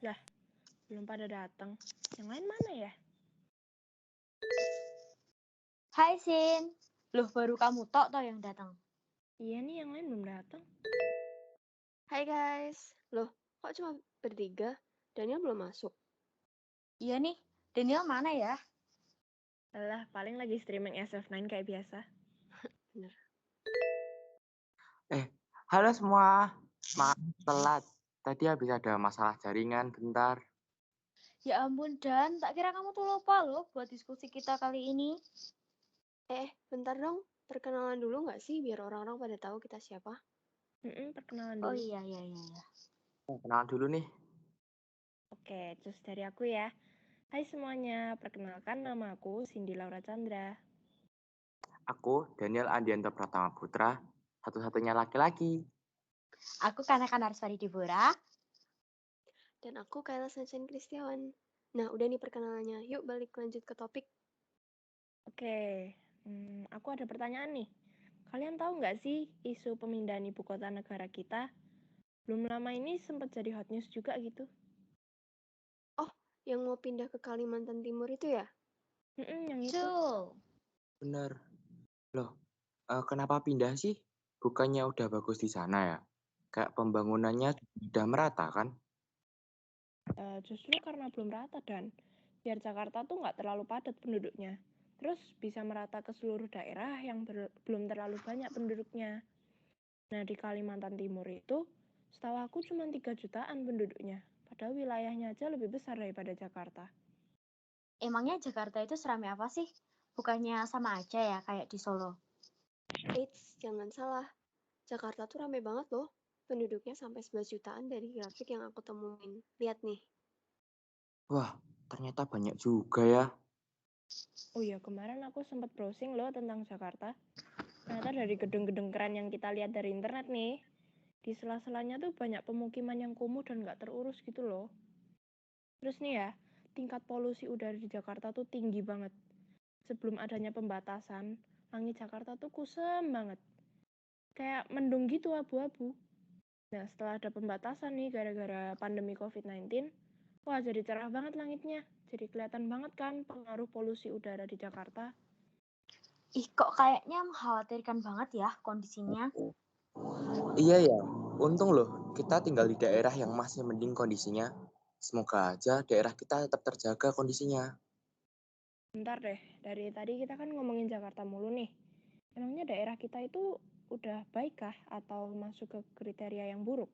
Lah, belum pada datang. Yang lain mana ya? Hai Sin, loh baru kamu tok toh yang datang. Iya nih, yang lain belum datang. Hai guys, loh kok cuma bertiga? Daniel belum masuk. Iya nih, Daniel mana ya? Alah, paling lagi streaming SF9 kayak biasa. Bener. Halo semua, maaf telat. Tadi habis ada masalah jaringan bentar. Ya ampun Dan, tak kira kamu tuh lupa loh buat diskusi kita kali ini. Bentar dong. Perkenalan dulu nggak sih biar orang-orang pada tahu kita siapa? Perkenalan Oh dulu. iya. Kenalan dulu nih. Oke, terus dari aku ya. Hai semuanya, perkenalkan nama aku Cindy Laura Chandra. Aku Daniel Andianto Pratama Putra, satu-satunya laki-laki. Aku Kanakan Arswari Dibora. Dan aku Kayla Sunshine Kristiawan. Nah, udah nih perkenalannya. Yuk balik lanjut ke topik. Oke, aku ada pertanyaan nih. Kalian tahu nggak sih isu pemindahan ibu kota negara kita? Belum lama ini sempat jadi hot news juga gitu. Yang mau pindah ke Kalimantan Timur itu ya? Yang itu. Betul. Bener. Loh, kenapa pindah sih? Bukannya udah bagus di sana ya? Kayak pembangunannya udah merata kan? Justru karena belum rata dan biar Jakarta tuh nggak terlalu padat penduduknya. Terus bisa merata ke seluruh daerah yang belum terlalu banyak penduduknya. Nah di Kalimantan Timur itu setahu aku cuma 3 jutaan penduduknya. Padahal wilayahnya aja lebih besar daripada Jakarta. Emangnya Jakarta itu seramai apa sih? Bukannya sama aja ya kayak di Solo? Eits, jangan salah. Jakarta tuh rame banget loh. Penduduknya sampai 11 jutaan dari grafik yang aku temuin. Lihat nih. Wah, ternyata banyak juga ya. Oh iya, kemarin aku sempat browsing loh tentang Jakarta. Ternyata dari gedung-gedung keren yang kita lihat dari internet nih, di sela-selanya tuh banyak pemukiman yang kumuh dan nggak terurus gitu loh. Terus nih ya, tingkat polusi udara di Jakarta tuh tinggi banget. Sebelum adanya pembatasan, langit Jakarta tuh kusem banget. Kayak mendung gitu abu-abu. Nah, setelah ada pembatasan nih gara-gara pandemi COVID-19, wah jadi cerah banget langitnya. Jadi kelihatan banget kan pengaruh polusi udara di Jakarta. Ih kok kayaknya mengkhawatirkan banget ya kondisinya. Iya ya, untung loh kita tinggal di daerah yang masih mending kondisinya. Semoga aja daerah kita tetap terjaga kondisinya. Bentar deh, dari tadi kita kan ngomongin Jakarta mulu nih. Emangnya daerah kita itu udah baik kah atau masuk ke kriteria yang buruk?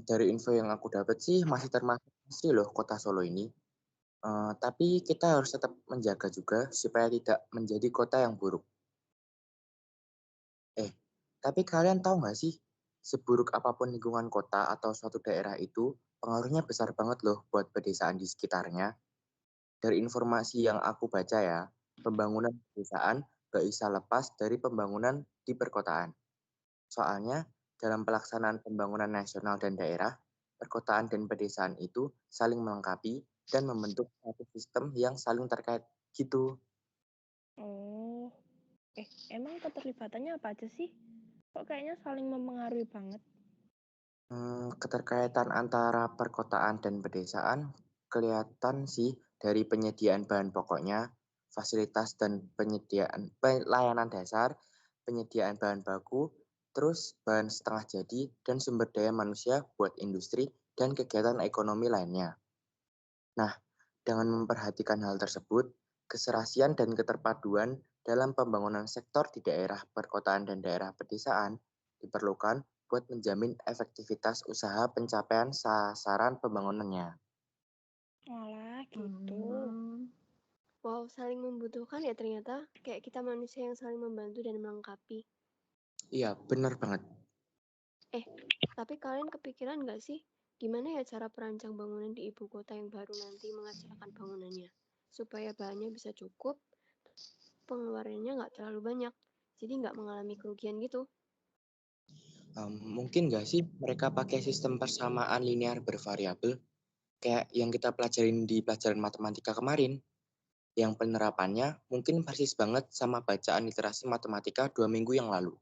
Dari info yang aku dapat sih masih termasuk asri loh kota Solo ini. Tapi kita harus tetap menjaga juga supaya tidak menjadi kota yang buruk. Tapi kalian tahu nggak sih, seburuk apapun lingkungan kota atau suatu daerah itu, pengaruhnya besar banget loh buat pedesaan di sekitarnya. Dari informasi yang aku baca ya, pembangunan pedesaan gak bisa lepas dari pembangunan di perkotaan. Soalnya, dalam pelaksanaan pembangunan nasional dan daerah, perkotaan dan pedesaan itu saling melengkapi dan membentuk satu sistem yang saling terkait gitu. Oh, emang keterlibatannya apa aja sih? Kok kayaknya saling mempengaruhi banget? Keterkaitan antara perkotaan dan pedesaan kelihatan sih dari penyediaan bahan pokoknya, fasilitas dan penyediaan layanan dasar, penyediaan bahan baku, terus bahan setengah jadi, dan sumber daya manusia buat industri dan kegiatan ekonomi lainnya. Nah, dengan memperhatikan hal tersebut, keserasian dan keterpaduan dalam pembangunan sektor di daerah perkotaan dan daerah pedesaan diperlukan buat menjamin efektivitas usaha pencapaian sasaran pembangunannya. Walah, gitu. Wow, saling membutuhkan ya ternyata. Kayak kita manusia yang saling membantu dan melengkapi. Iya, benar banget. Tapi kalian kepikiran nggak sih, gimana ya cara perancang bangunan di ibu kota yang baru nanti mengerjakan bangunannya? Supaya bahannya bisa cukup, pengeluarannya nggak terlalu banyak, jadi nggak mengalami kerugian gitu. Mungkin nggak sih mereka pakai sistem persamaan linear bervariabel, kayak yang kita pelajarin di pelajaran matematika kemarin, yang penerapannya mungkin persis banget sama bacaan literasi matematika 2 minggu yang lalu.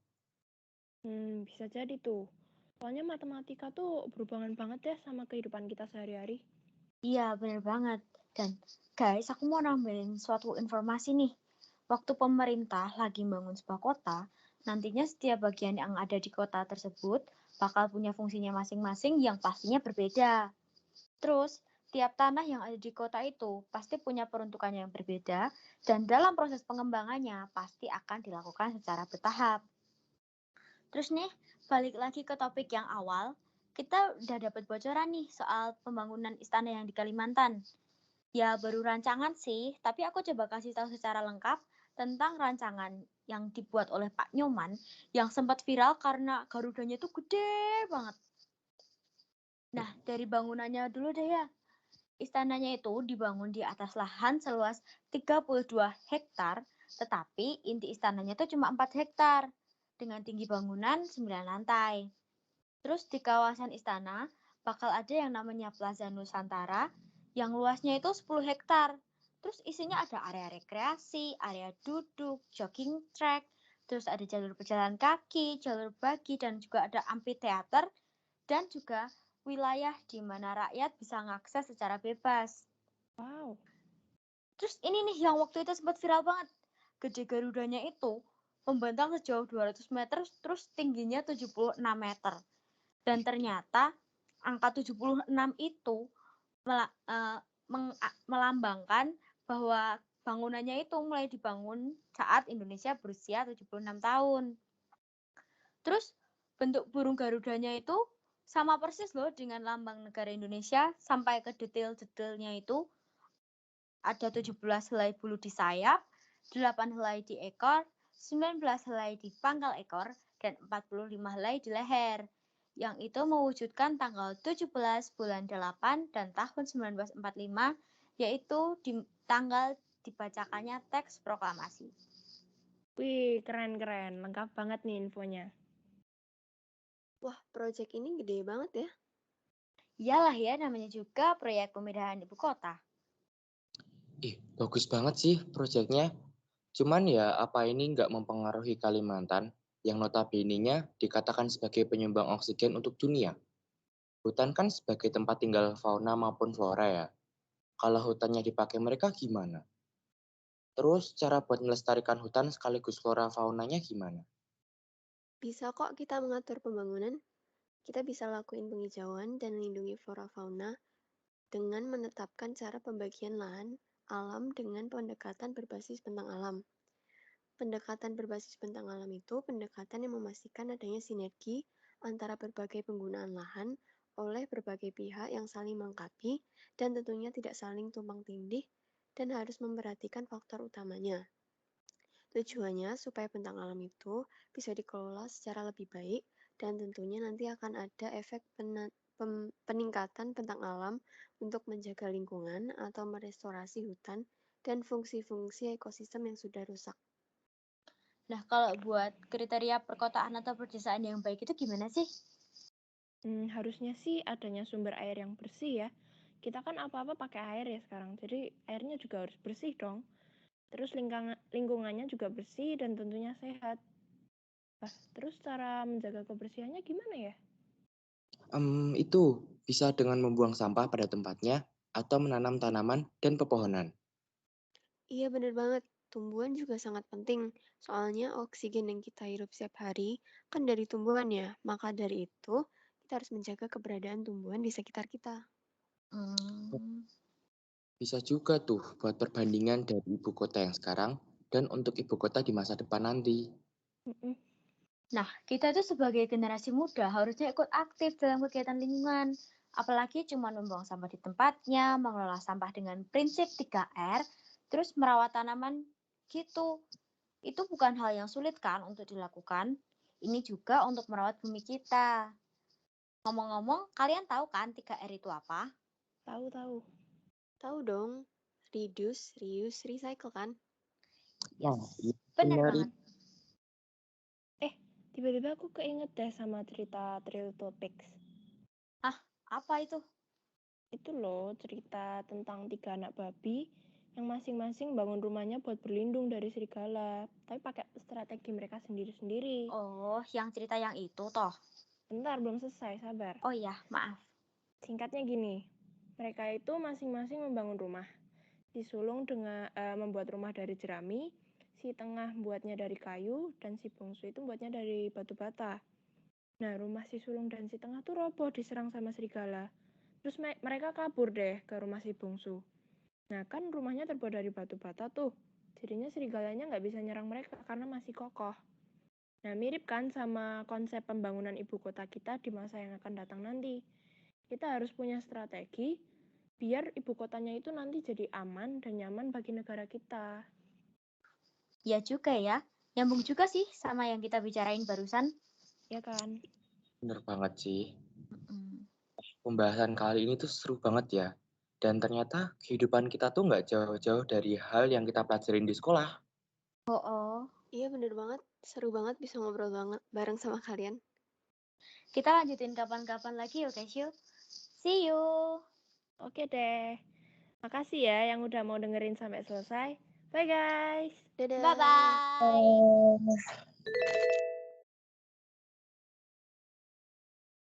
Bisa jadi tuh. Soalnya matematika tuh berhubungan banget ya sama kehidupan kita sehari-hari. Iya, bener banget. Dan guys, aku mau nambahin suatu informasi nih. Waktu pemerintah lagi bangun sebuah kota, nantinya setiap bagian yang ada di kota tersebut bakal punya fungsinya masing-masing yang pastinya berbeda. Terus, tiap tanah yang ada di kota itu pasti punya peruntukannya yang berbeda dan dalam proses pengembangannya pasti akan dilakukan secara bertahap. Terus nih, balik lagi ke topik yang awal, kita udah dapat bocoran nih soal pembangunan istana yang di Kalimantan. Ya baru rancangan sih, tapi aku coba kasih tahu secara lengkap tentang rancangan yang dibuat oleh Pak Nyoman yang sempat viral karena garudanya itu gede banget. Nah, dari bangunannya dulu deh ya. Istananya itu dibangun di atas lahan seluas 32 hektar, tetapi inti istananya itu cuma 4 hektar dengan tinggi bangunan 9 lantai. Terus di kawasan istana bakal ada yang namanya Plaza Nusantara yang luasnya itu 10 hektar. Terus isinya ada area rekreasi, area duduk, jogging track, terus ada jalur pejalan kaki, jalur bagi, dan juga ada amphitheater, dan juga wilayah di mana rakyat bisa mengakses secara bebas. Wow. Terus ini nih yang waktu itu sempat viral banget. Gede garudanya itu membentang sejauh 200 meter, terus tingginya 76 meter. Dan ternyata angka 76 itu melambangkan bahwa bangunannya itu mulai dibangun saat Indonesia berusia 76 tahun. Terus bentuk burung garudanya itu sama persis loh dengan lambang negara Indonesia, sampai ke detail-detailnya itu ada 17 helai bulu di sayap, 8 helai di ekor, 19 helai di pangkal ekor, dan 45 helai di leher. Yang itu mewujudkan tanggal 17 bulan 8 dan tahun 1945, yaitu di tanggal dibacakannya teks proklamasi. Wih, keren-keren. Lengkap banget nih infonya. Wah, proyek ini gede banget ya. Iyalah ya, namanya juga proyek pemindahan ibu kota. Bagus banget sih proyeknya. Cuman ya apa ini nggak mempengaruhi Kalimantan yang notabene-nya dikatakan sebagai penyumbang oksigen untuk dunia. Hutan kan sebagai tempat tinggal fauna maupun flora ya. Kalau hutannya dipakai mereka gimana? Terus cara buat melestarikan hutan sekaligus flora faunanya gimana? Bisa kok kita mengatur pembangunan. Kita bisa lakuin penghijauan dan lindungi flora fauna dengan menetapkan cara pembagian lahan alam dengan pendekatan berbasis bentang alam. Pendekatan berbasis bentang alam itu pendekatan yang memastikan adanya sinergi antara berbagai penggunaan lahan oleh berbagai pihak yang saling melengkapi dan tentunya tidak saling tumpang tindih dan harus memperhatikan faktor utamanya. Tujuannya supaya bentang alam itu bisa dikelola secara lebih baik dan tentunya nanti akan ada efek peningkatan bentang alam untuk menjaga lingkungan atau merestorasi hutan dan fungsi-fungsi ekosistem yang sudah rusak. Nah, kalau buat kriteria perkotaan atau perdesaan yang baik itu gimana sih? Harusnya sih adanya sumber air yang bersih ya. Kita kan apa-apa pakai air ya sekarang, jadi airnya juga harus bersih dong. Terus lingkungannya juga bersih dan tentunya sehat. Terus cara menjaga kebersihannya gimana ya? Itu bisa dengan membuang sampah pada tempatnya atau menanam tanaman dan pepohonan. Iya benar banget, tumbuhan juga sangat penting. Soalnya oksigen yang kita hirup setiap hari kan dari tumbuhan ya. Maka dari itu, kita harus menjaga keberadaan tumbuhan di sekitar kita. Bisa juga tuh buat perbandingan dari ibu kota yang sekarang dan untuk ibu kota di masa depan nanti. Nah, kita itu sebagai generasi muda harusnya ikut aktif dalam kegiatan lingkungan. Apalagi cuma membuang sampah di tempatnya, mengelola sampah dengan prinsip 3R, terus merawat tanaman gitu. Itu bukan hal yang sulit kan untuk dilakukan. Ini juga untuk merawat bumi kita. Ngomong-ngomong, kalian tahu kan 3R itu apa? Tahu. Tahu dong, reduce, reuse, recycle kan? Nah, Bener benar banget. Tiba-tiba aku keinget deh sama cerita Trail Topics. Apa itu? Itu loh cerita tentang 3 anak babi yang masing-masing bangun rumahnya buat berlindung dari serigala, tapi pakai strategi mereka sendiri-sendiri. Oh, yang cerita yang itu toh. Bentar, belum selesai, sabar. Oh iya, maaf. Singkatnya gini, mereka itu masing-masing membangun rumah. Si sulung dengan membuat rumah dari jerami, si tengah buatnya dari kayu, dan si bungsu itu buatnya dari batu bata. Nah, rumah si sulung dan si tengah tuh roboh diserang sama serigala. Terus mereka kabur deh ke rumah si bungsu. Nah, kan rumahnya terbuat dari batu bata tuh. Jadinya serigalanya nggak bisa nyerang mereka karena masih kokoh. Nah, mirip kan sama konsep pembangunan ibu kota kita di masa yang akan datang nanti. Kita harus punya strategi biar ibu kotanya itu nanti jadi aman dan nyaman bagi negara kita. Ya juga ya. Nyambung juga sih sama yang kita bicarain barusan. Ya kan? Bener banget sih. Mm-mm. Pembahasan kali ini tuh seru banget ya. Dan ternyata kehidupan kita tuh nggak jauh-jauh dari hal yang kita pelajarin di sekolah. Oh. Iya bener banget, seru banget bisa ngobrol banget bareng sama kalian. Kita lanjutin kapan-kapan lagi, oke, Syu? See you. Oke deh. Makasih ya yang udah mau dengerin sampai selesai. Bye guys. Dadah. Bye-bye.